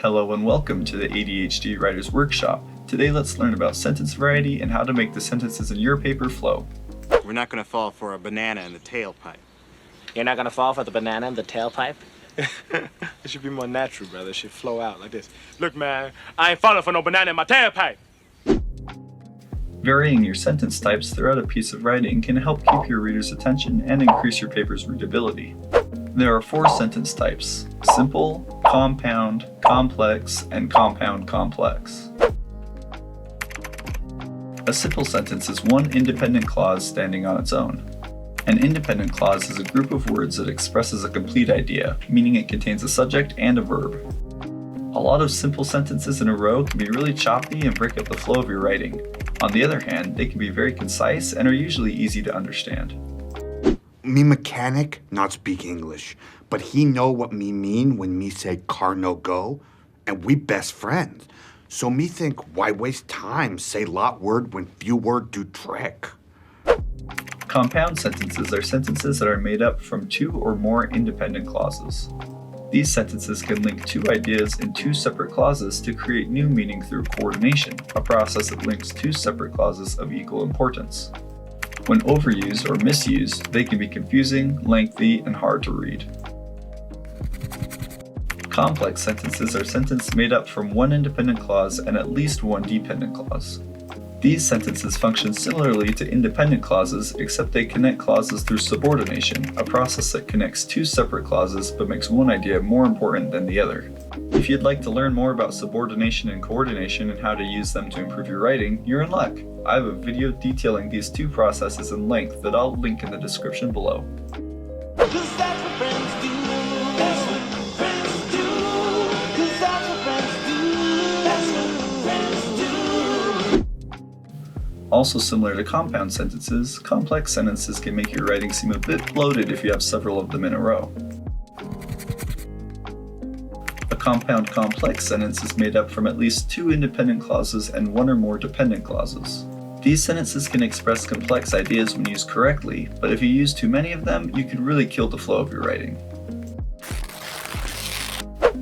Hello and welcome to the ADHD Writer's Workshop. Today let's learn about sentence variety and how to make the sentences in your paper flow. We're not going to fall for a banana in the tailpipe. You're not gonna fall for the banana in the tailpipe? It should be more natural, brother. It should flow out like this. Look, man, I ain't falling for no banana in my tailpipe. Varying your sentence types throughout a piece of writing can help keep your reader's attention and increase your paper's readability. There are 4 sentence types: simple, compound, complex, and compound complex. A simple sentence is one independent clause standing on its own. An independent clause is a group of words that expresses a complete idea, meaning it contains a subject and a verb. A lot of simple sentences in a row can be really choppy and break up the flow of your writing. On the other hand, they can be very concise and are usually easy to understand. Me mechanic not speak English, but he know what me mean when me say car no go, and we best friends. So me think, why waste time say lot word when few word do trick? Compound sentences are sentences that are made up from 2 or more independent clauses. These sentences can link 2 ideas in 2 separate clauses to create new meaning through coordination, a process that links 2 separate clauses of equal importance. When overused or misused, they can be confusing, lengthy, and hard to read. Complex sentences are sentences made up from 1 independent clause and at least 1 dependent clause. These sentences function similarly to independent clauses, except they connect clauses through subordination, a process that connects 2 separate clauses but makes one idea more important than the other. If you'd like to learn more about subordination and coordination and how to use them to improve your writing, you're in luck. I have a video detailing these 2 processes in length that I'll link in the description below. Also similar to compound sentences, complex sentences can make your writing seem a bit bloated if you have several of them in a row. A compound complex sentence is made up from at least 2 independent clauses and 1 or more dependent clauses. These sentences can express complex ideas when used correctly, but if you use too many of them, you could really kill the flow of your writing.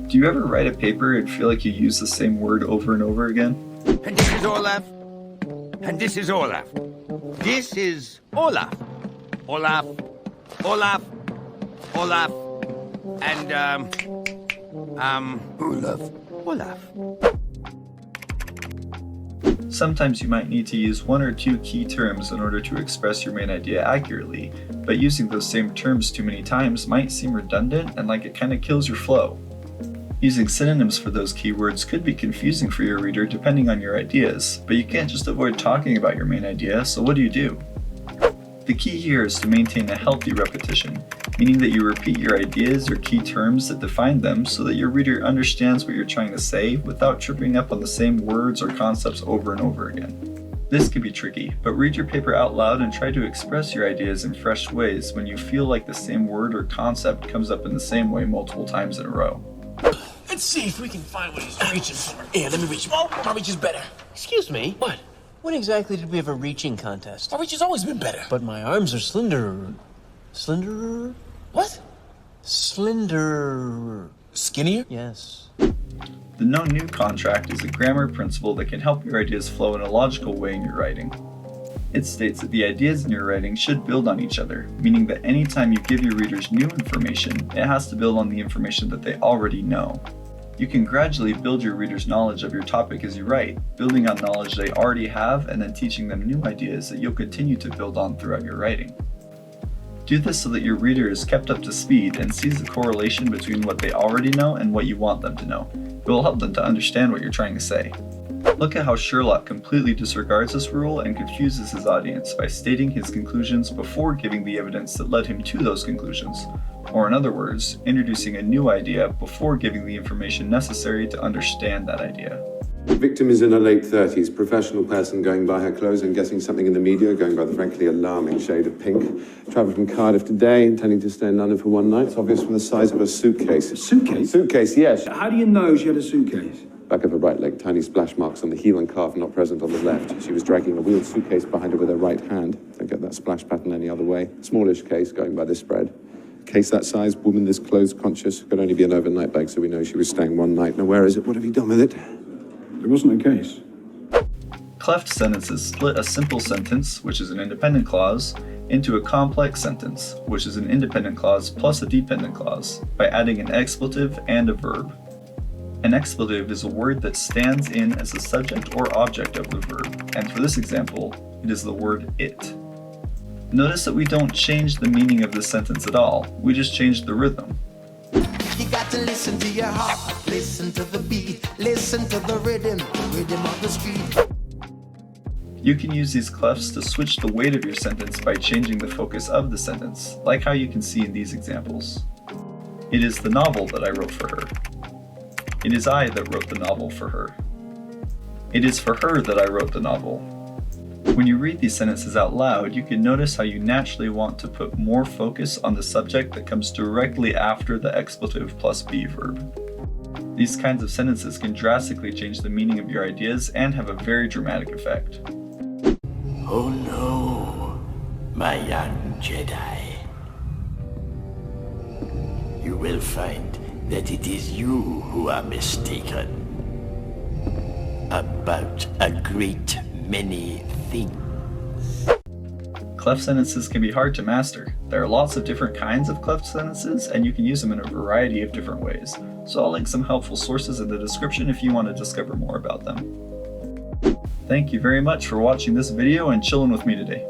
Do you ever write a paper and feel like you use the same word over and over again? And this is Olaf. And this is Olaf. This is Olaf. Olaf. Olaf. Olaf. And, Olaf. Olaf. Sometimes you might need to use 1 or 2 key terms in order to express your main idea accurately, but using those same terms too many times might seem redundant and like it kind of kills your flow. Using synonyms for those keywords could be confusing for your reader depending on your ideas, but you can't just avoid talking about your main idea, so what do? The key here is to maintain a healthy repetition, meaning that you repeat your ideas or key terms that define them so that your reader understands what you're trying to say without tripping up on the same words or concepts over and over again. This can be tricky, but read your paper out loud and try to express your ideas in fresh ways when you feel like the same word or concept comes up in the same way multiple times in a row. Let's see if we can find what he's reaching for. Here, let me reach. Oh, my reach is better. Excuse me? What? When exactly did we have a reaching contest? My reach has always been better. But my arms are slender. Slender? What? Slender. Skinnier? Yes. The no new contract is a grammar principle that can help your ideas flow in a logical way in your writing. It states that the ideas in your writing should build on each other, meaning that anytime you give your readers new information, it has to build on the information that they already know. You can gradually build your readers' knowledge of your topic as you write, building on knowledge they already have and then teaching them new ideas that you'll continue to build on throughout your writing. Do this so that your reader is kept up to speed and sees the correlation between what they already know and what you want them to know. It will help them to understand what you're trying to say. Look at how Sherlock completely disregards this rule and confuses his audience by stating his conclusions before giving the evidence that led him to those conclusions, or in other words, introducing a new idea before giving the information necessary to understand that idea. The victim is in her late 30s, professional person going by her clothes and guessing something in the media, going by the frankly alarming shade of pink. Travelled from Cardiff today, intending to stay in London for 1 night. It's obvious from the size of her suitcase. Suitcase? Suitcase, yes. How do you know she had a suitcase? Back of her right leg, tiny splash marks on the heel and calf, not present on the left. She was dragging a wheeled suitcase behind her with her right hand. Don't get that splash pattern any other way. Smallish case, going by this spread. Case that size, woman this clothes conscious, could only be an overnight bag, so we know she was staying one night. Now where is it? What have you done with it? There wasn't a case. Cleft sentences split a simple sentence, which is an independent clause, into a complex sentence, which is an independent clause plus a dependent clause, by adding an expletive and a verb. An expletive is a word that stands in as the subject or object of the verb, and for this example, it is the word it. Notice that we don't change the meaning of this sentence at all, we just change the rhythm. You got to listen to your heart, listen to the beat, listen to the rhythm of the street. You can use these clefs to switch the weight of your sentence by changing the focus of the sentence, like how you can see in these examples. It is the novel that I wrote for her. It is I that wrote the novel for her. It is for her that I wrote the novel. When you read these sentences out loud, you can notice how you naturally want to put more focus on the subject that comes directly after the expletive plus be verb. These kinds of sentences can drastically change the meaning of your ideas and have a very dramatic effect. Oh no, my young Jedi. You will find that it is you who are mistaken about a great many things. Cleft sentences can be hard to master. There are lots of different kinds of cleft sentences, and you can use them in a variety of different ways. So I'll link some helpful sources in the description if you want to discover more about them. Thank you very much for watching this video and chilling with me today.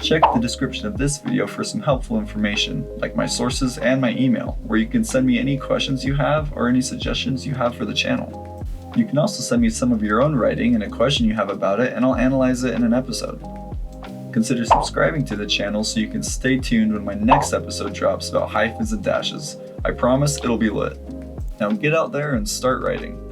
Check the description of this video for some helpful information, like my sources and my email, where you can send me any questions you have or any suggestions you have for the channel. You can also send me some of your own writing and a question you have about it, and I'll analyze it in an episode. Consider subscribing to the channel so you can stay tuned when my next episode drops about hyphens and dashes. I promise it'll be lit. Now get out there and start writing.